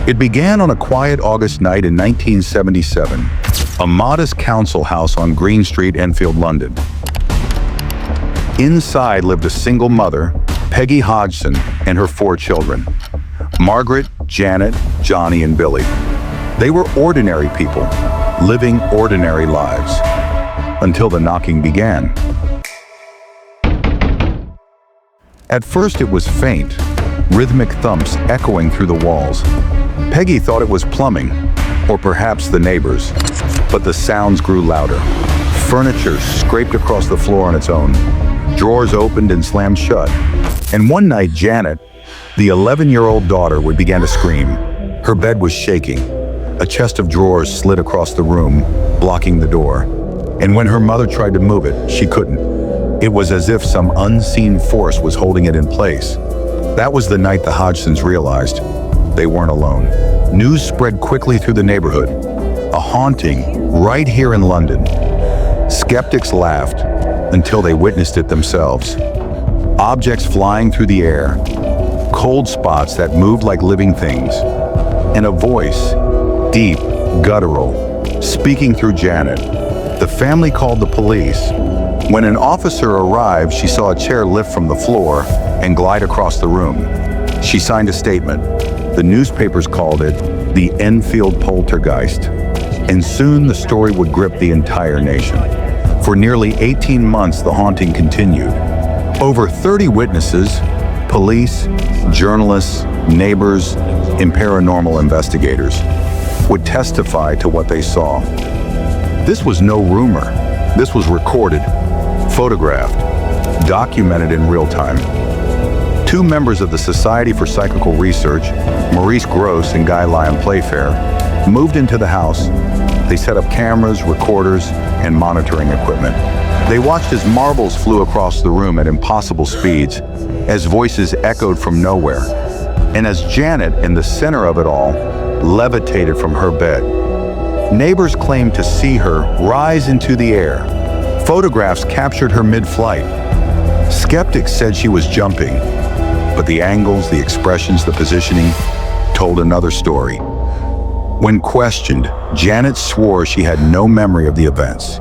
It began on a quiet August night in 1977, a modest council house on Green Street, Enfield, London. Inside lived a single mother, Peggy Hodgson, and her 4 children, Margaret, Janet, Johnny, and Billy. They were ordinary people, living ordinary lives, until the knocking began. At first it was faint, rhythmic thumps echoing through the walls. Peggy thought it was plumbing, or perhaps the neighbors, but the sounds grew louder. Furniture scraped across the floor on its own. Drawers opened and slammed shut. And one night, Janet, the 11-year-old daughter, began to scream. Her bed was shaking. A chest of drawers slid across the room, blocking the door. And when her mother tried to move it, she couldn't. It was as if some unseen force was holding it in place. That was the night the Hodgsons realized they weren't alone. News spread quickly through the neighborhood. A haunting right here in London. Skeptics laughed until they witnessed it themselves. Objects flying through the air, cold spots that moved like living things, and a voice, deep, guttural, speaking through Janet. The family called the police. When an officer arrived, she saw a chair lift from the floor and glide across the room. She signed a statement. The newspapers called it the Enfield Poltergeist, and soon the story would grip the entire nation. For nearly 18 months, the haunting continued. Over 30 witnesses, police, journalists, neighbors, and paranormal investigators would testify to what they saw. This was no rumor. This was recorded, photographed, documented in real time. 2 members of the Society for Psychical Research, Maurice Gross and Guy Lyon Playfair, moved into the house. They set up cameras, recorders, and monitoring equipment. They watched as marbles flew across the room at impossible speeds, as voices echoed from nowhere, and as Janet, in the center of it all, levitated from her bed. Neighbors claimed to see her rise into the air. Photographs captured her mid-flight. Skeptics said she was jumping, but the angles, the expressions, the positioning told another story. When questioned, Janet swore she had no memory of the events.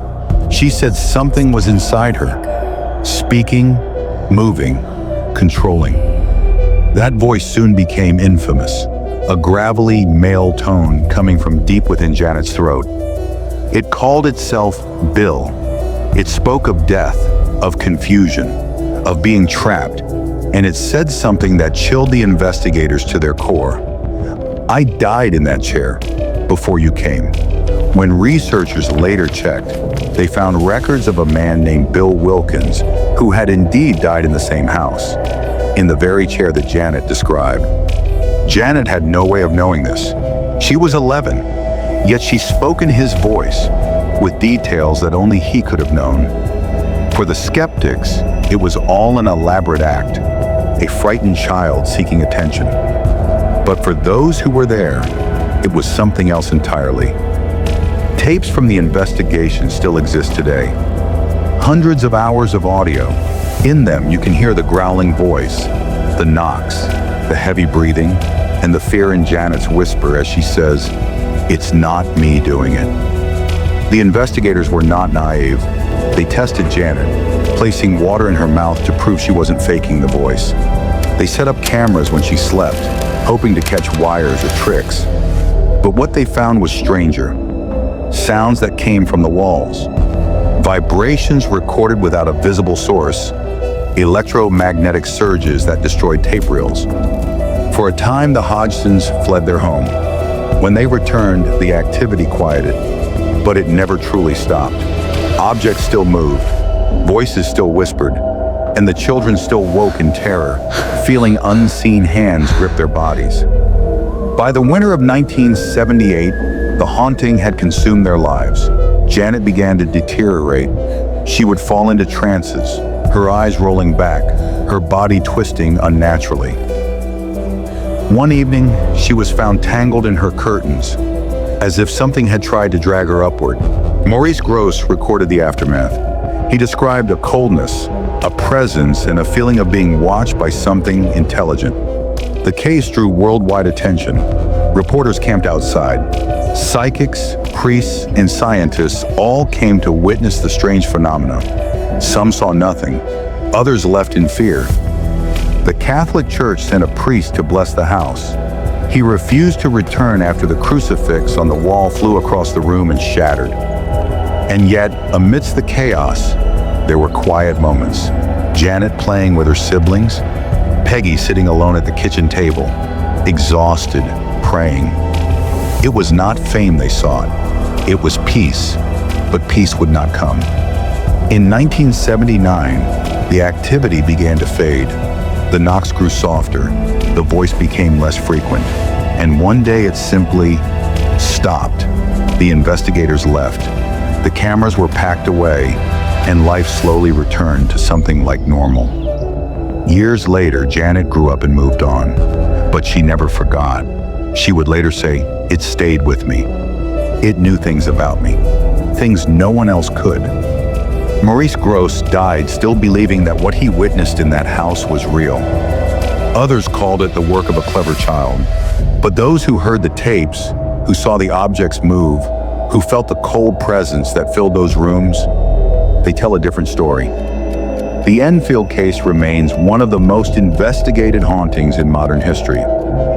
She said something was inside her, speaking, moving, controlling. That voice soon became infamous, a gravelly male tone coming from deep within Janet's throat. It called itself Bill. It spoke of death, of confusion, of being trapped, and it said something that chilled the investigators to their core. I died in that chair before you came. When researchers later checked, they found records of a man named Bill Wilkins, who had indeed died in the same house, in the very chair that Janet described. Janet had no way of knowing this. She was 11, yet she spoke in his voice, with details that only he could have known. For the skeptics, it was all an elaborate act, a frightened child seeking attention. But for those who were there, it was something else entirely. Tapes from the investigation still exist today. Hundreds of hours of audio. In them, you can hear the growling voice, the knocks, the heavy breathing, and the fear in Janet's whisper as she says, "It's not me doing it." The investigators were not naive. They tested Janet, placing water in her mouth to prove she wasn't faking the voice. They set up cameras when she slept, hoping to catch wires or tricks. But what they found was stranger. Sounds that came from the walls. Vibrations recorded without a visible source. Electromagnetic surges that destroyed tape reels. For a time, the Hodgsons fled their home. When they returned, the activity quieted, but it never truly stopped. Objects still moved, voices still whispered, and the children still woke in terror, feeling unseen hands grip their bodies. By the winter of 1978, the haunting had consumed their lives. Janet began to deteriorate. She would fall into trances, her eyes rolling back, her body twisting unnaturally. One evening, she was found tangled in her curtains, as if something had tried to drag her upward. Maurice Gross recorded the aftermath. He described a coldness, a presence, and a feeling of being watched by something intelligent. The case drew worldwide attention. Reporters camped outside. Psychics, priests, and scientists all came to witness the strange phenomena. Some saw nothing. Others left in fear. The Catholic Church sent a priest to bless the house. He refused to return after the crucifix on the wall flew across the room and shattered. And yet, amidst the chaos, there were quiet moments. Janet playing with her siblings, Peggy sitting alone at the kitchen table, exhausted, praying. It was not fame they sought. It was peace, but peace would not come. In 1979, the activity began to fade. The knocks grew softer, the voice became less frequent, and one day it simply stopped. The investigators left. The cameras were packed away, and life slowly returned to something like normal. Years later, Janet grew up and moved on, but she never forgot. She would later say, "It stayed with me. It knew things about me, things no one else could." Maurice Grosse died still believing that what he witnessed in that house was real. Others called it the work of a clever child. But those who heard the tapes, who saw the objects move, who felt the cold presence that filled those rooms, they tell a different story. The Enfield case remains one of the most investigated hauntings in modern history.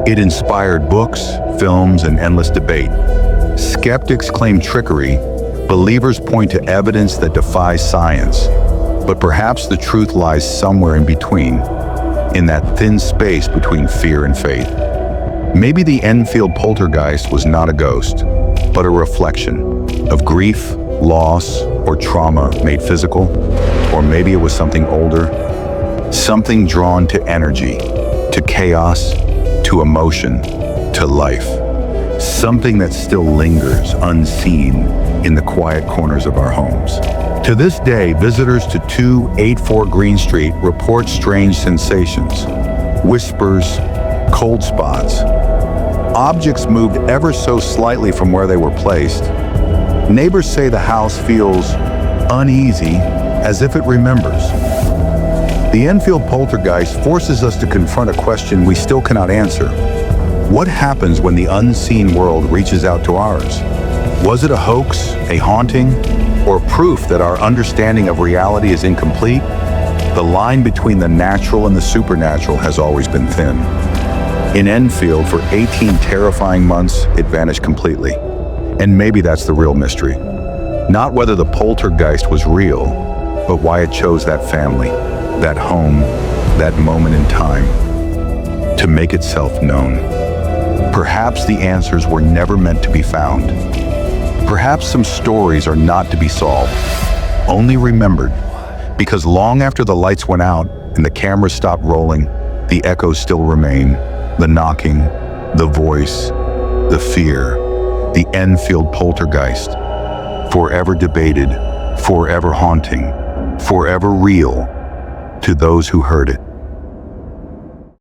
It inspired books, films, and endless debate. Skeptics claim trickery. Believers point to evidence that defies science. But perhaps the truth lies somewhere in between, in that thin space between fear and faith. Maybe the Enfield Poltergeist was not a ghost, but a reflection of grief, loss, or trauma made physical. Or maybe it was something older, something drawn to energy, to chaos, to emotion, to life. Something that still lingers unseen in the quiet corners of our homes. To this day, visitors to 284 Green Street report strange sensations, whispers, cold spots. Objects moved ever so slightly from where they were placed. Neighbors say the house feels uneasy, as if it remembers. The Enfield Poltergeist forces us to confront a question we still cannot answer. What happens when the unseen world reaches out to ours? Was it a hoax, a haunting, or proof that our understanding of reality is incomplete? The line between the natural and the supernatural has always been thin. In Enfield, for 18 terrifying months, it vanished completely. And maybe that's the real mystery. Not whether the poltergeist was real, but why it chose that family, that home, that moment in time, to make itself known. Perhaps the answers were never meant to be found. Perhaps some stories are not to be solved, only remembered, because long after the lights went out and the cameras stopped rolling, the echoes still remain, the knocking, the voice, the fear, the Enfield Poltergeist, forever debated, forever haunting, forever real to those who heard it.